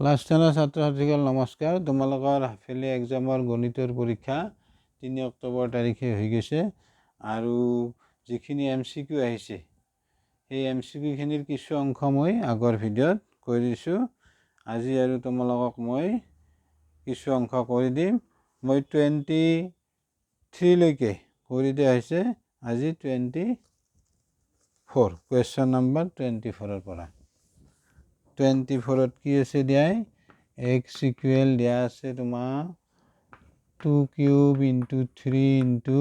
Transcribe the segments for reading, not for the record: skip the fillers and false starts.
Class 10 ছাত্ৰ ছাত্ৰীসকল নমস্কাৰ। তোমালোকৰ হাফেলি এক্সামৰ গণিতৰ পৰীক্ষা 3 অক্টোবৰ তাৰিখে হৈ গৈছে আৰু যিখিনি MCQ আহিছে সেই MCQ খিনিৰ কিছু অংশ মই আগৰ ভিডিঅ'ত কৈ দিছোঁ। আজি আৰু তোমালোকক মই কিছু অংশ কৰি দিম। মই 23 লৈকে কৰি দিয়া হৈছে, আজি 24 কুৱেশ্যন নম্বৰ 24 পৰা 24 কি আছে দিয়াই x ইকুৱেল দিয়া আছে তোমাৰ 2 cube into 3 into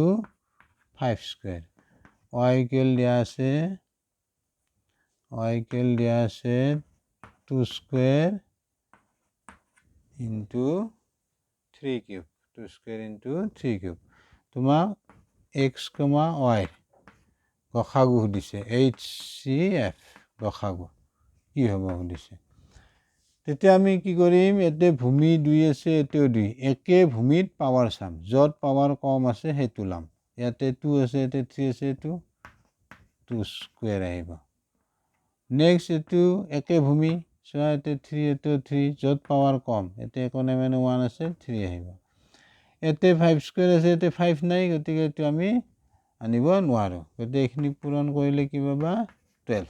5 square, y equal দিয়া আছে 2 square into 3 cube, 2 square into 3 cube. তোমাক x, y গসাগু সুধিছে, HCF গসাগু কি হ'ব সুধিছে। তেতিয়া আমি কি কৰিম, এতে ভূমি 2 আছে, এতেও 2, একে ভূমিত পাৱাৰ চাম, য'ত পাৱাৰ কম আছে সেইটো লাম। ইয়াতে 2 আছে, ইয়াতে 3 আছে, এইটো 2 স্কুৱেৰ আহিব। নেক্সট এইটো একে ভূমি, চোৱা ইয়াতে 3, এতেও 3, য'ত পাৱাৰ কম, ইয়াতে একোনে মানে 1 আছে, 3 আহিব। ইয়াতে 5 স্কুৱেৰ আছে, ইয়াতে 5 নাই, গতিকে এইটো আমি আনিব নোৱাৰোঁ। গতিকে এইখিনি পূৰণ কৰিলে কি পাবা 12।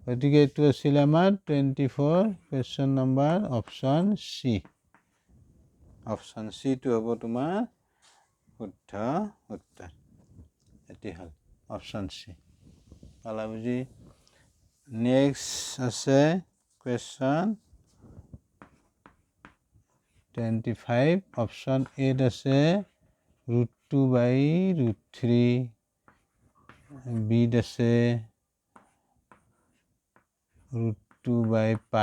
গতিকে এইটো আছিল আমাৰ 24 question number option C. Option চিটো হ'ব তোমাৰ শুদ্ধ উত্তৰ। এটি হ'ল অপশ্যন চি। পালা বুজি। নেক্সট আছে কুৱেশ্যন 25 অপশ্যন এত আছে √2/√3, বিত আছে √2/π,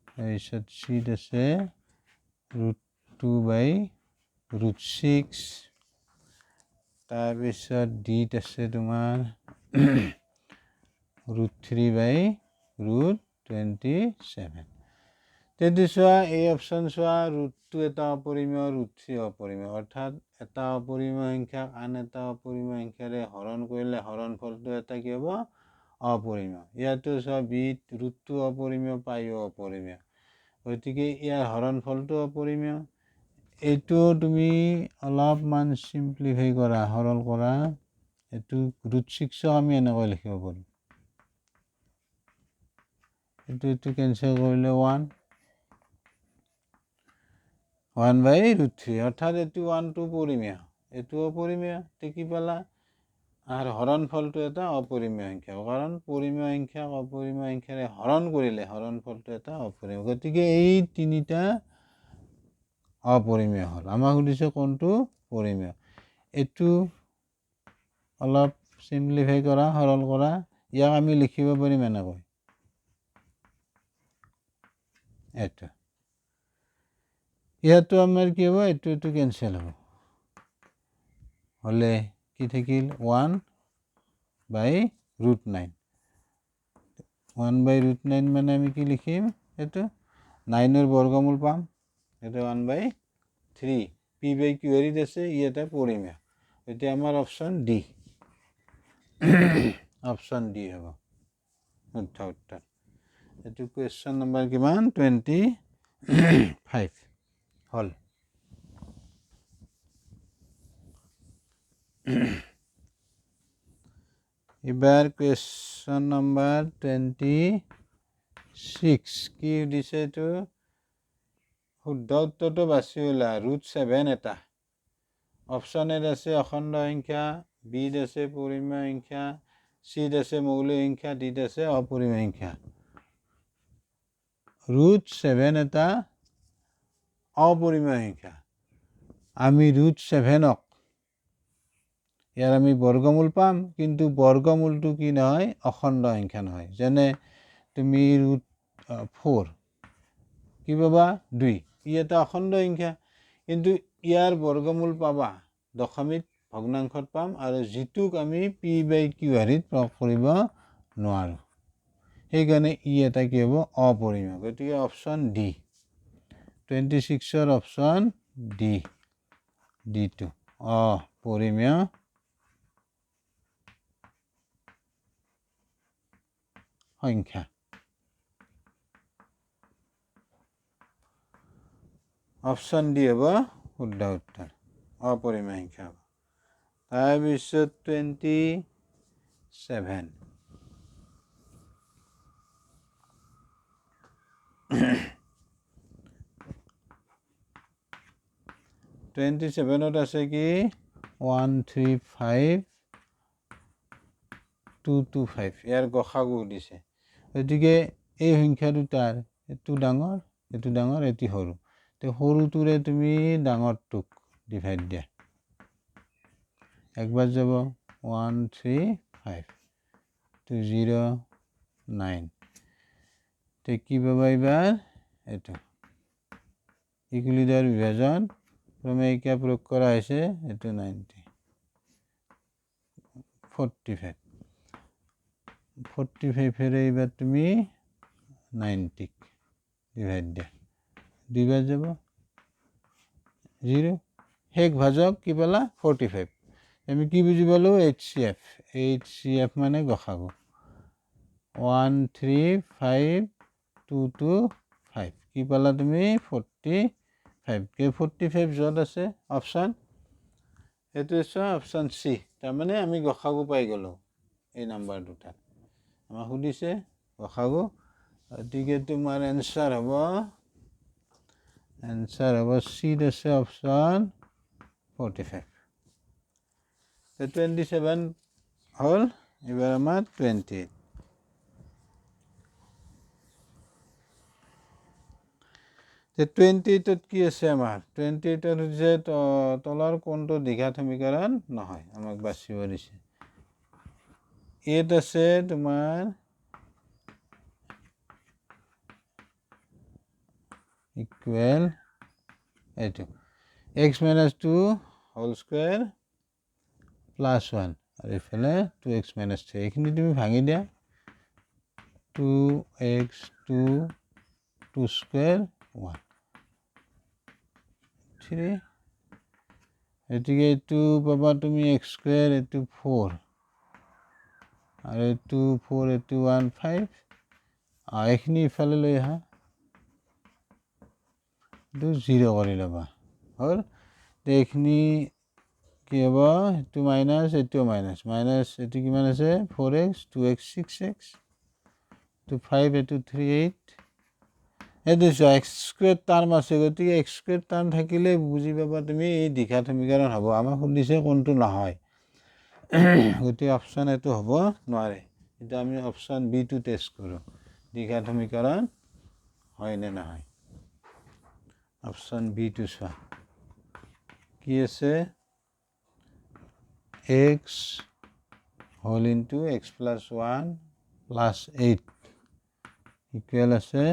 তাৰপিছত চিত আছে √2/√6, তাৰপিছত ডিত আছে তোমাৰ √3/√27। তেতিয়া চোৱা এই অপশ্যন চোৱা, √2 এটা অপৰিমেয়, √3 অপৰিমেয়, অৰ্থাৎ এটা অপৰিমেয় সংখ্যাক আন এটা অপৰিমেয় সংখ্যাৰে হৰণ কৰিলে হৰণফলটো এটা কি হ'ব, অপৰিমেয়। ইয়াতো চোৱা বিত √2 অপৰিমেয়, পাইও অপৰিমেয়, গতিকে ইয়াৰ হৰণফলটো অপৰিমেয়। এইটো তুমি অলপমান চিম্প্লিফাই কৰা, সৰল কৰা, এইটো √6ক আমি এনেকৈ লিখিব পাৰোঁ, এইটো কেঞ্চেল কৰিলে 1/√3, অৰ্থাৎ এইটো 1টো পৰিমেয়, এইটো অপৰিমেয়। কি পালা, আৰু হৰণফলটো এটা অপৰিমেয় সংখ্যা, কাৰণ পৰিমেয় সংখ্যাক অপৰিমেয় সংখ্যাৰে হৰণ কৰিলে হৰণফলটো এটা অপৰিমেয়। গতিকে এই তিনিটা অপৰিমেয় হ'ল। আমাক সুধিছে কোনটো পৰিমেয়। এইটো অলপ চিম্প্লিফাই কৰা, সৰল কৰা, ইয়াক আমি লিখিব পাৰিম এনেকৈ, এইটো ইয়াতো আমাৰ কি হ'ব, এইটো কেঞ্চেল হ'ব, হ'লে কি থাকিল 1/√9। 1/√9 মানে আমি কি লিখিম, এইটো 9ৰ বৰ্গমূল পাম, এইটো 1/3। p/q হেৰিত আছে, ই এটা পৰিমেয়। এতিয়া আমাৰ অপশ্যন ডি, অপশ্যন ডি হ'ব শুদ্ধ উত্তৰ। এইটো কুৱেশ্যন নম্বৰ কিমান 25 হ'ল। এবাৰ কুৱেশ্যন নম্বৰ 26 কি সুধিছে, এইটো শুদ্ধ উত্তৰটো বাছি ওলা, √7 এটা। অপশ্যন এত আছে অখণ্ড সংখ্যা, বিত আছে পৰিমেয় সংখ্যা, চিত আছে মৌলিক সংখ্যা, ডিত আছে অপৰিমেয় সংখ্যা। √7 এটা অপৰিমেয় সংখ্যা। আমি √7ক ইয়াৰ আমি বৰ্গমূল পাম, কিন্তু বৰ্গমূলটো কি নহয়, অখণ্ড সংখ্যা নহয়। যেনে তুমি √4 কি পাবা 2, ই এটা অখণ্ড সংখ্যা, কিন্তু ইয়াৰ বৰ্গমূল পাবা দশমিক ভগ্নাংশত পাম, আৰু যিটোক আমি p/q হেৰিত প্ৰয়োগ কৰিব নোৱাৰোঁ, সেইকাৰণে ই এটা কি হ'ব, অপৰিমেয়। গতিকে অপশ্যন ডি, 26ৰ অপশ্যন ডি, ডিটো অপৰিমেয় সংখ্যা। অপশ্যন ডি হ'ব শুদ্ধ উত্তৰ অপৰিমেয় সংখ্যা হ'ব তাৰপিছত 27 27ত আছে কি 135,225 ইয়াৰ গসাগু দিছে গতিকে এই সংখ্যা দুটাৰ এইটো ডাঙৰ এইটো সৰু তো সৰুটোৰে তুমি ডাঙৰটোক ডিভাইড দিয়া একবাৰ যাব 135,209 তো কি পাবা এইবাৰ এইটো ইকুলিডাৰ বিভাজন ক্ৰমে প্ৰয়োগ কৰা হৈছে এইটো 45 এইবাৰ তুমি 90 ডিভাইড দিয়া দুইবাৰ যাব 0 শেষ ভাজক কি পালা 45 আমি কি বুজি পালোঁ HCF মানে গসাগু 135,225 কি পালা তুমি 45 য'ত আছে অপশ্যন এইটো চোৱা অপশ্যন চি তাৰমানে আমি গসাগু পাই গ'লোঁ এই নাম্বাৰ দুটাত আমাক সুধিছে গসাগু গতিকে তোমাৰ এনচাৰ হ'ব চিত আছে অপশ্যন 45 27 হ'ল এইবাৰ আমাৰ 28 28ত কি আছে আমাৰ 28ত হৈছে তলৰ কোনটো দ্বিঘাত সমীকৰণ নহয় আমাক বাছিব দিছে ইয়াত আছে তোমাৰ ইকুৱেল এইটো x - 2 হোল স্কুৱেৰ প্লাছ 1 আৰু এইফালে 2x - 3 এইখিনি তুমি ভাঙি দিয়া 2x 2 স্কুৱেৰ 1 3 গতিকে এইটো পাবা তুমি x স্কুৱেৰ এইটো 4 আৰু এইটো 4 এইটো 1 5 এইখিনি ইফালে লৈ আহা এইটো 0 কৰি ল'বা হ'ল এইখিনি কি হ'ব এইটো মাইনাছ এইটো মাইনাছ এইটো কিমান আছে 4x 2x 6x এইটো 5 এইটো 3 8 এইটো চোৱা এক্স স্কুৱেৰ টাৰ্ম আছে গতিকে এক্স স্কুৱেৰ টাৰ্ম থাকিলে বুজি পাবা তুমি এই দ্বিঘাত সমীকৰণ হ'ব আমাক সুধিছে কোনটো নহয় গতিকে অপশ্যন এইটো হ'ব নোৱাৰে এতিয়া আমি অপশ্যন বিটো টেষ্ট কৰোঁ দ্বিঘাত সমীকৰণ হয় নে নহয় অপশ্যন বিটো চোৱা কি আছে x whole into x plus 1 plus 8 equal আছে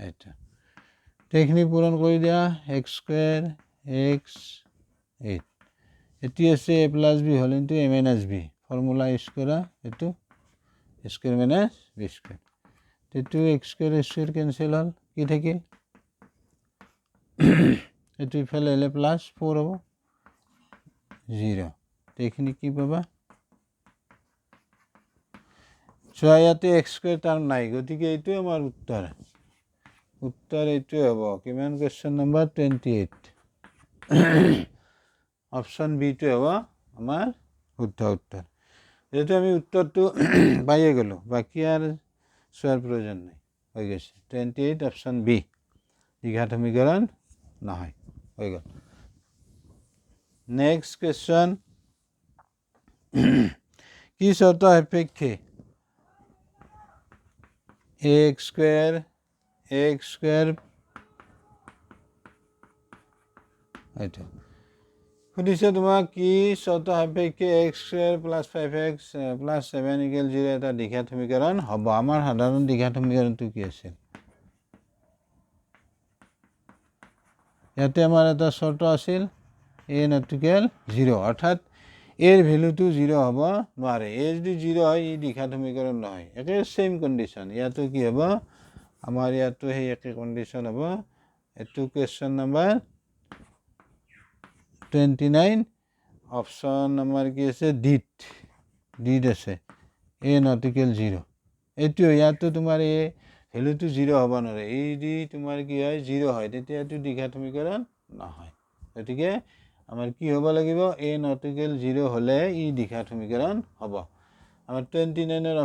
এইটো এইখিনি পূৰণ কৰি দিয়া x স্কুৱেৰ x 8 এটি আছে a plus b whole into a minus b formula use কৰা এইটো স্কুৱেৰ মাইনাছ b স্কুৱেৰ এইটো x স্কুৱেৰ কেঞ্চেল হ'ল কি থাকিল এইটো ইফালে হ'লে প্লাছ 4 হ'ব 0 এইখিনি কি পাবা চোৱা ইয়াতে এক্স স্কুৱেৰ টাৰ্ম নাই গতিকে এইটোৱে আমাৰ উত্তৰ এইটোৱে হ'ব কিমান কুৱেশ্যন নম্বৰ 28 অপশ্যন বিটোৱে হ'ব আমাৰ শুদ্ধ উত্তৰ যিহেতু আমি উত্তৰটো পাইয়ে গ'লোঁ বাকী আৰু চোৱাৰ প্ৰয়োজন নাই হৈ গৈছে 28 অপশ্যন বি দ্বিঘাত সমীকৰণ নহয় হৈ গ'ল নেক্সট কুৱেশ্যন কি চৰ্ত সাপেক্ষে x স্কুৱেৰ এইটো সুধিছে তোমাক কি চৰ্ত সাপেক্ষে x square plus 5x plus 7 = 0 এটা দ্বিঘাত সমীকৰণ হ'ব আমাৰ সাধাৰণ দ্বিঘাত সমীকৰণটো কি আছিল ইয়াতে আমাৰ এটা চৰ্ত আছিল a = 0 অৰ্থাৎ এৰ ভেলুটো 0 হ'ব নোৱাৰে এ যদি 0 হয় ই দ্বিঘাত সমীকৰণ নহয় একে সেম কণ্ডিশ্যন ইয়াতো কি হ'ব আমাৰ ইয়াতো সেই একে কণ্ডিশ্যন হ'ব এইটো কুৱেশ্যন নম্বৰ 29 অপশ্যন নম্বৰ কি আছে ডিত আছে a ≠ 0 এইটো ইয়াতো তোমাৰ ভেলুটো 0 হ'ব নোৱাৰে এই দি তোমাৰ কি হয় 0 হয় তেতিয়া এইটো দ্বিঘাত সমীকৰণ নহয় গতিকে আমাৰ কি হ'ব লাগিব a not equal 0 হ'লে ই দ্বিঘাত সমীকৰণ হ'ব আমাৰ 29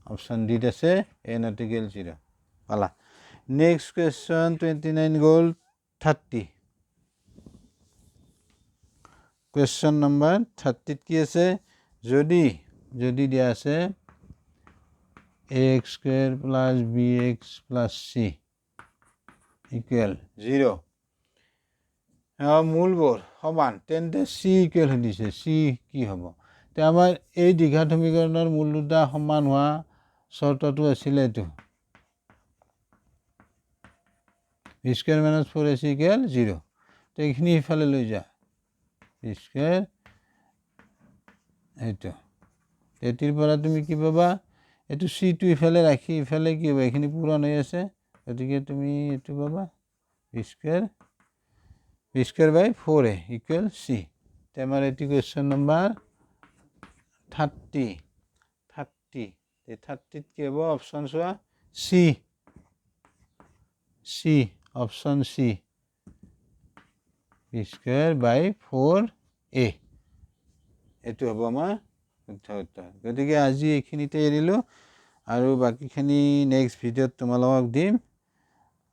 অপশন ডি আছে a not equal 0 পালা নেক্সট কোৱেশ্চন 29 গ'ল 30 কোৱেশ্চন নম্বৰ 30 কি আছে যদি দিয়া আছে ax square plus bx plus c equal 0 মূলবোৰ সমান তেন্তে c equal দিছে c কি হ'ব তে আমাৰ এই দ্বিঘাত সমীকৰণৰ মূল দুটা সমান হোৱা শৰ্তটো আছিল এইটো b square minus 4ac equal 0 তো এইখিনি ইফালে লৈ যা b square এইটো এটিৰ পৰা তুমি কি পাবা এইটো c টো ইফালে ৰাখি ইফালে কি হ'ব এইখিনি পূৰণ হৈ আছে গতিকে তুমি এইটো পাবা b square by 4a equal c তে আমাৰ এটি কোৱেশ্চন নম্বৰ 30 এই 30 কি হ'ব অপশন চোৱা c option c b square by 4a এইটো হ'ব আমাৰ উত্তৰ গতিকে আজি এইখিনিতে এৰিলো আৰু বাকিখিনি নেক্সট ভিডিঅ'ত তোমালোকক দিম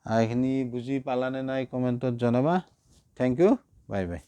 এইখিনি বুজি পালানে নাই কমেণ্টত জনাবা থ্যাংক ইউ বাই বাই